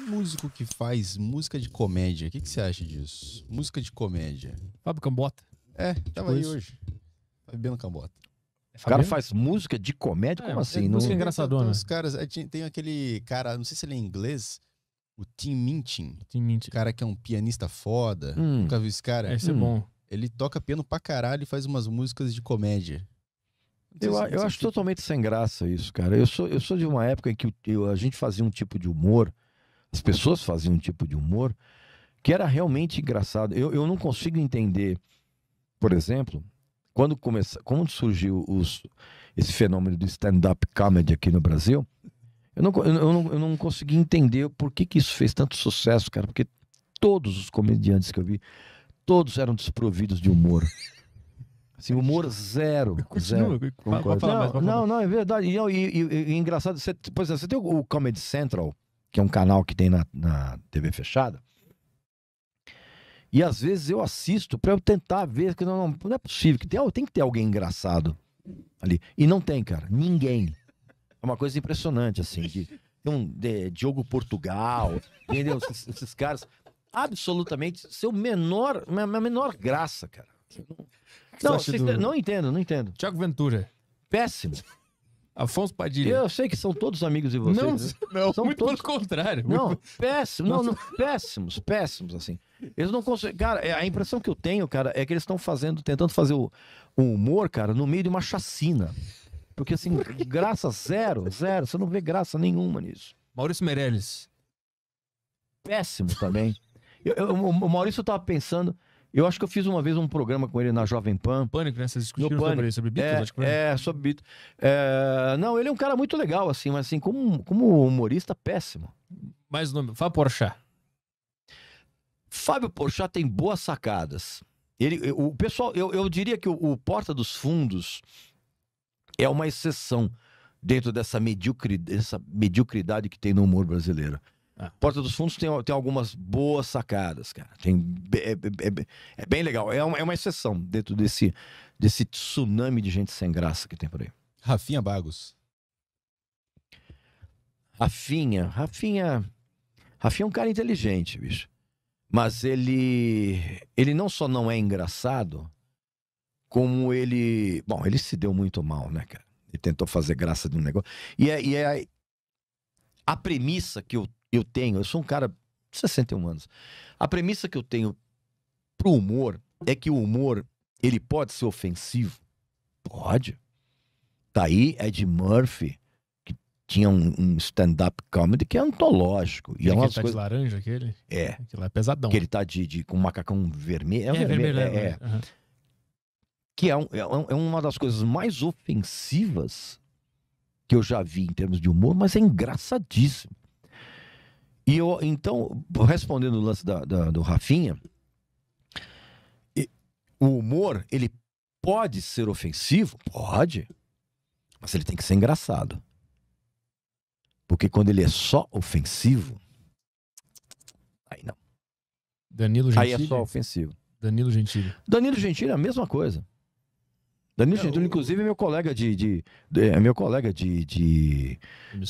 músico que faz música de comédia, o que você acha disso? Música de comédia. Fábio Cambota. Tava aí isso. hoje. Fabiano Cambota. O cara faz música de comédia? Como assim? música engraçadona. Os caras, tem aquele cara, não sei se ele é inglês, o Tim Minchin. Tim Cara que é um pianista foda. Nunca viu esse cara? Esse é bom. Ele toca piano pra caralho e faz umas músicas de comédia. Eu acho totalmente sem graça isso, cara. Eu sou de uma época em que a gente fazia um tipo de humor, as pessoas faziam um tipo de humor que era realmente engraçado. Eu não consigo entender, por exemplo, quando surgiu esse fenômeno do stand-up comedy aqui no Brasil, eu não consegui entender por que isso fez tanto sucesso, cara, porque todos os comediantes que eu vi, todos eram desprovidos de humor. Assim, humor zero. Continua. Pode falar mais. Não, é verdade. E engraçado, por exemplo, você tem o Comedy Central, que é um canal que tem na TV fechada, e às vezes eu assisto pra eu tentar ver, que não é possível, que tem que ter alguém engraçado ali. E não tem, cara. Ninguém. É uma coisa impressionante, assim. Diogo Portugal, entendeu? Esses caras, absolutamente, a menor graça, cara. Não entendo. Thiago Ventura. Péssimo. Afonso Padilha. Eu sei que são todos amigos de vocês. Não, são muito todos... pelo contrário. Não, péssimo. Não, péssimos, assim. Eles não conseguem... Cara, a impressão que eu tenho, cara, é que eles estão tentando fazer o humor, cara, no meio de uma chacina. Porque, assim, graça zero. Você não vê graça nenhuma nisso. Maurício Meirelles. Péssimo também. O Maurício tava pensando... Eu acho que eu fiz uma vez um programa com ele na Jovem Pan. Pânico, né? Vocês discutiram sobre Beatles? Sobre Beatles. Não, ele é um cara muito legal, assim, mas assim, como humorista, péssimo. Mais nome, Fábio Porchat. Fábio Porchat tem boas sacadas. O pessoal, eu diria que o Porta dos Fundos é uma exceção dentro dessa mediocridade que tem no humor brasileiro. Porta dos Fundos tem algumas boas sacadas, cara. É bem legal. É uma exceção dentro desse tsunami de gente sem graça que tem por aí. Rafinha Bagos. Rafinha é um cara inteligente, bicho. Mas ele não só não é engraçado, como ele... Bom, ele se deu muito mal, né, cara? Ele tentou fazer graça de um negócio. E a premissa que eu tenho, eu sou um cara de 61 anos. A premissa que eu tenho pro humor é que o humor, ele pode ser ofensivo. Pode. Tá aí Ed Murphy, que tinha um stand-up comedy que é antológico. E Aquele tá de laranja, aquele? É. Aquele lá é pesadão. Que ele tá com um macacão vermelho. Vermelho. Uhum. Que é uma das coisas mais ofensivas que eu já vi em termos de humor, mas é engraçadíssimo. E então, respondendo o lance do Rafinha, o humor, ele pode ser ofensivo? Pode. Mas ele tem que ser engraçado. Porque quando ele é só ofensivo, aí não. Danilo Gentili? Aí é só ofensivo. Danilo Gentili é a mesma coisa. Danilo Gentili, inclusive, é meu colega de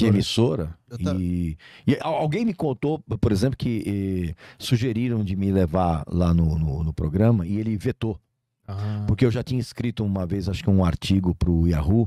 emissora. E alguém me contou, por exemplo, que sugeriram de me levar lá no programa e ele vetou. Porque eu já tinha escrito uma vez, acho que um artigo pro Yahoo,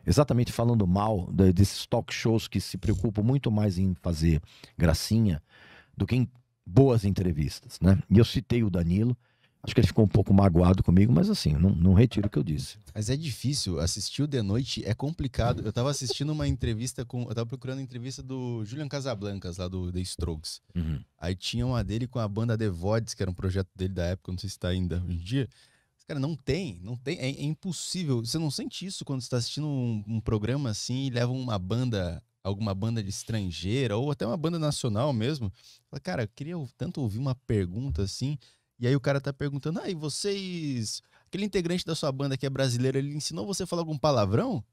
exatamente falando mal desses talk shows que se preocupam muito mais em fazer gracinha do que em boas entrevistas, né? E eu citei o Danilo. Acho que ele ficou um pouco magoado comigo, mas assim, não retiro o que eu disse. Mas é difícil, assistir o The Noite é complicado. Eu tava assistindo uma entrevista eu tava procurando a entrevista do Julian Casablancas, lá do The Strokes. Uhum. Aí tinha uma dele com a banda The Voids, que era um projeto dele da época, não sei se tá ainda hoje em dia. Cara, não tem, é impossível. Você não sente isso quando você tá assistindo um programa assim e leva alguma banda de estrangeira, ou até uma banda nacional mesmo. Fala, cara, eu queria tanto ouvir uma pergunta assim. E aí o cara tá perguntando, e vocês... Aquele integrante da sua banda que é brasileiro, ele ensinou você a falar algum palavrão?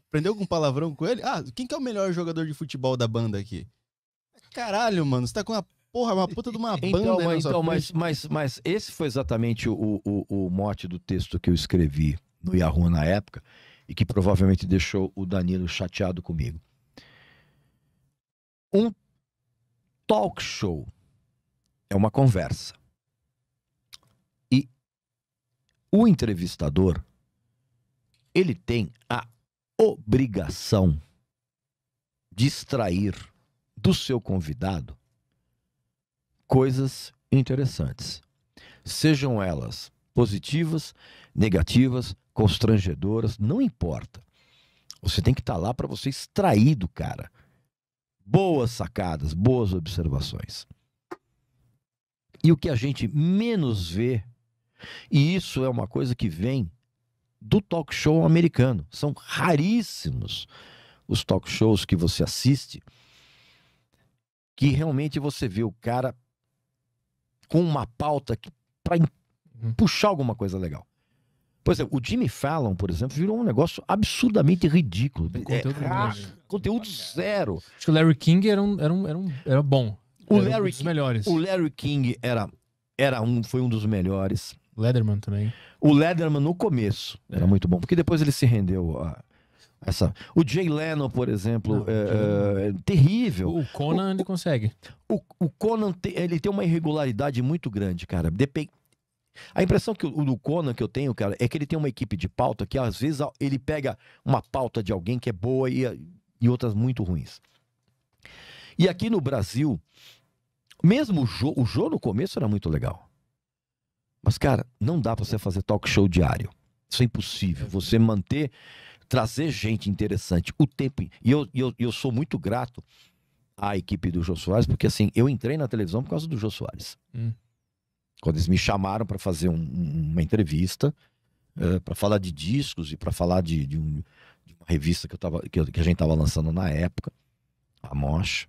Aprendeu algum palavrão com ele? Quem que é o melhor jogador de futebol da banda aqui? Caralho, mano, você tá com uma puta de uma banda aí na sua frente. Mas esse foi exatamente o mote do texto que eu escrevi no Yahoo na época e que provavelmente deixou o Danilo chateado comigo. Um talk show é uma conversa. E o entrevistador, ele tem a obrigação de extrair do seu convidado coisas interessantes. Sejam elas positivas, negativas, constrangedoras, não importa. Você tem que estar lá para você extrair do cara boas sacadas, boas observações. E o que a gente menos vê, e isso é uma coisa que vem do talk show americano. São raríssimos os talk shows que você assiste que realmente você vê o cara com uma pauta para puxar alguma coisa legal. Por exemplo, o Jimmy Fallon, por exemplo, virou um negócio absurdamente ridículo. Conteúdo zero. Acho que o Larry King era bom. Era um dos melhores. O Larry King foi um dos melhores. Letterman também. O Letterman no começo era muito bom, porque depois ele se rendeu a essa. O Jay Leno, por exemplo, é terrível. O Conan ele consegue. O Conan ele tem uma irregularidade muito grande, cara. A impressão do Conan que eu tenho, cara, é que ele tem uma equipe de pauta que às vezes ele pega uma pauta de alguém que é boa e outras muito ruins. E aqui no Brasil, mesmo o Jô no começo era muito legal. Mas, cara, não dá pra você fazer talk show diário. Isso é impossível. Você trazer gente interessante o tempo. E eu sou muito grato à equipe do Jô Soares, porque assim, eu entrei na televisão por causa do Jô Soares. Quando eles me chamaram para fazer uma entrevista, para falar de discos e para falar de uma revista que a gente estava lançando na época, a Mosh.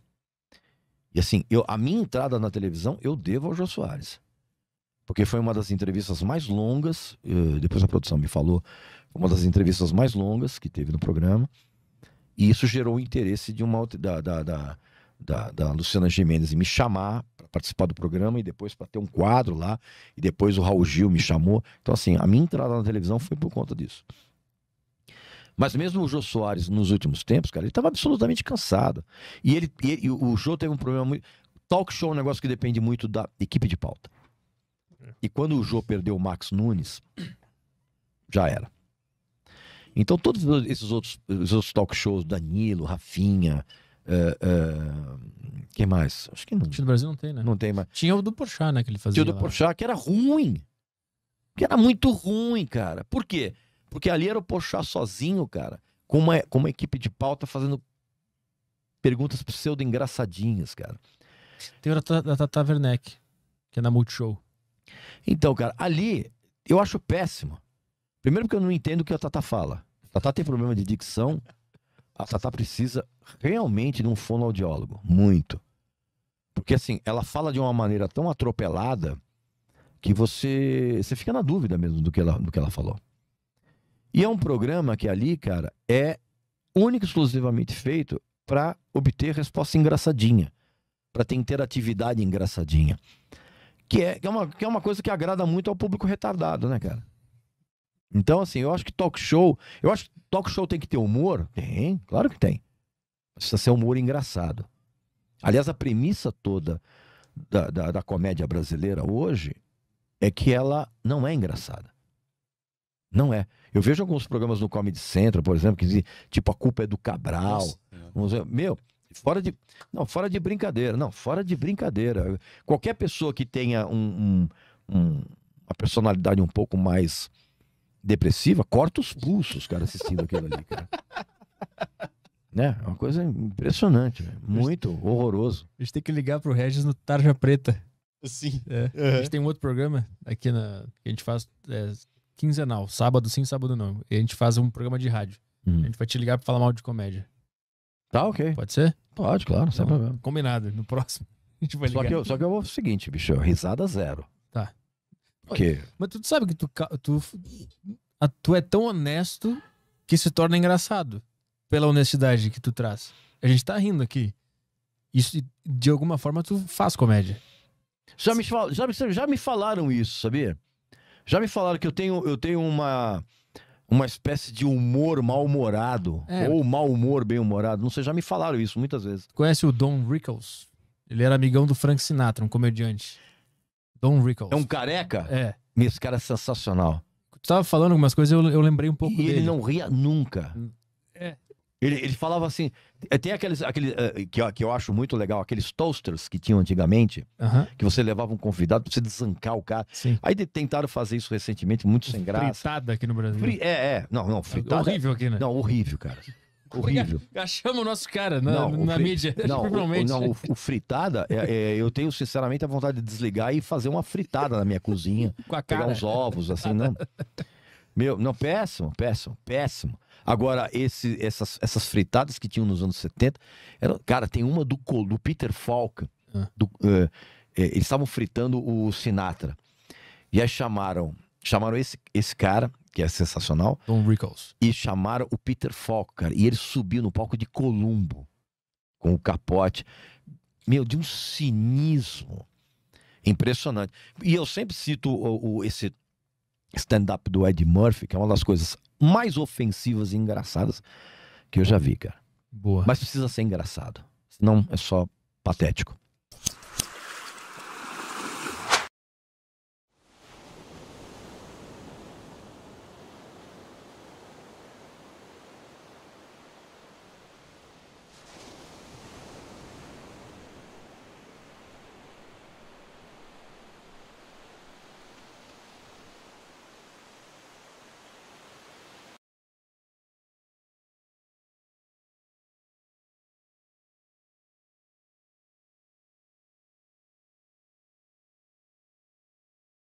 E assim, a minha entrada na televisão eu devo ao Jô Soares. Porque foi uma das entrevistas mais longas, depois a produção me falou, uma das entrevistas mais longas que teve no programa. E isso gerou o interesse de uma outra, da Luciana Gimenez em me chamar para participar do programa e depois para ter um quadro lá. E depois o Raul Gil me chamou. Então, assim, a minha entrada na televisão foi por conta disso. Mas mesmo o Jô Soares, nos últimos tempos, cara, ele estava absolutamente cansado. E o Jô teve um problema muito... Talk show é um negócio que depende muito da equipe de pauta. E quando o Jô perdeu o Max Nunes, já era. Então todos esses outros talk shows, Danilo, Rafinha, quem mais? Acho que não. No Brasil não tem, né? Não tem mais. Tinha o do Porchat, né, que ele fazia. Tinha o do Porchat, que era ruim. Que era muito ruim, cara. Por quê? Porque ali era o Porchat sozinho, cara, com uma equipe de pauta fazendo perguntas pseudo-engraçadinhas, cara. Tem o da Tata Werneck, que é na Multishow. Então, cara, ali eu acho péssimo. Primeiro porque eu não entendo o que a Tata fala. A Tata tem problema de dicção. A Tata precisa realmente de um fonoaudiólogo. Muito. Porque assim, ela fala de uma maneira tão atropelada que você fica na dúvida mesmo do que ela falou. E é um programa que ali, cara, é único e exclusivamente feito para obter resposta engraçadinha. Para ter interatividade engraçadinha. Que é uma coisa que agrada muito ao público retardado, né, cara? Então, assim, eu acho que talk show tem que ter humor? Tem, claro que tem. Precisa ser humor engraçado. Aliás, a premissa toda da comédia brasileira hoje é que ela não é engraçada. Não é. Eu vejo alguns programas no Comedy Central, por exemplo, que dizem, tipo, a culpa é do Cabral. Meu... Fora de brincadeira. Não, fora de brincadeira. Qualquer pessoa que tenha uma personalidade um pouco mais depressiva, corta os pulsos, cara, assistindo aquilo ali, cara. Né? É uma coisa impressionante, véio. Muito horroroso. A gente tem que ligar pro Regis no Tarja Preta. Sim. A gente tem um outro programa aqui que a gente faz quinzenal, sábado sim, sábado não. E a gente faz um programa de rádio. A gente vai te ligar pra falar mal de comédia. Tá, ok. Pode ser? Pode, claro, sem problema. Combinado. No próximo a gente vai ligar. Só que eu vou o seguinte, bicho, risada zero. Tá. Porque... Mas tu sabe que tu é tão honesto que se torna engraçado. Pela honestidade que tu traz. A gente tá rindo aqui. Isso, de alguma forma, tu faz comédia. Já me falaram isso, sabia? Já me falaram que eu tenho uma espécie de humor mal-humorado. Ou mau humor bem-humorado. Não sei, já me falaram isso muitas vezes. Conhece o Don Rickles? Ele era amigão do Frank Sinatra, um comediante. Don Rickles. É um careca? É. Esse cara é sensacional. Tu tava falando algumas coisas, eu lembrei um pouco E dele. ele não ria nunca. É. Ele falava assim... Tem aqueles que eu acho muito legal, aqueles toasters que tinham antigamente, Aham. que você levava um convidado pra você desancar o cara. Sim. Aí tentaram fazer isso recentemente, muito sem graça. Fritada aqui no Brasil. Não, fritada. Horrível aqui, né? Não, horrível, cara. Horrível. Achamos o nosso cara Não, na mídia. Normalmente. O fritada, eu tenho sinceramente a vontade de desligar e fazer uma fritada na minha cozinha. Com a Pegar cara. uns ovos, assim, não. Meu, não, péssimo. Agora, essas fritadas que tinham nos anos 70, cara, tem uma do Peter Falk. Eles estavam fritando o Sinatra. E aí chamaram esse cara, que é sensacional, Don Rickles. e chamaram o Peter Falk, cara. E ele subiu no palco de Columbo, com o capote. Meu, de um cinismo impressionante. E eu sempre cito esse stand-up do Eddie Murphy, que é uma das coisas mais ofensivas e engraçadas que eu já vi, cara. Boa. Mas precisa ser engraçado. Senão é só patético.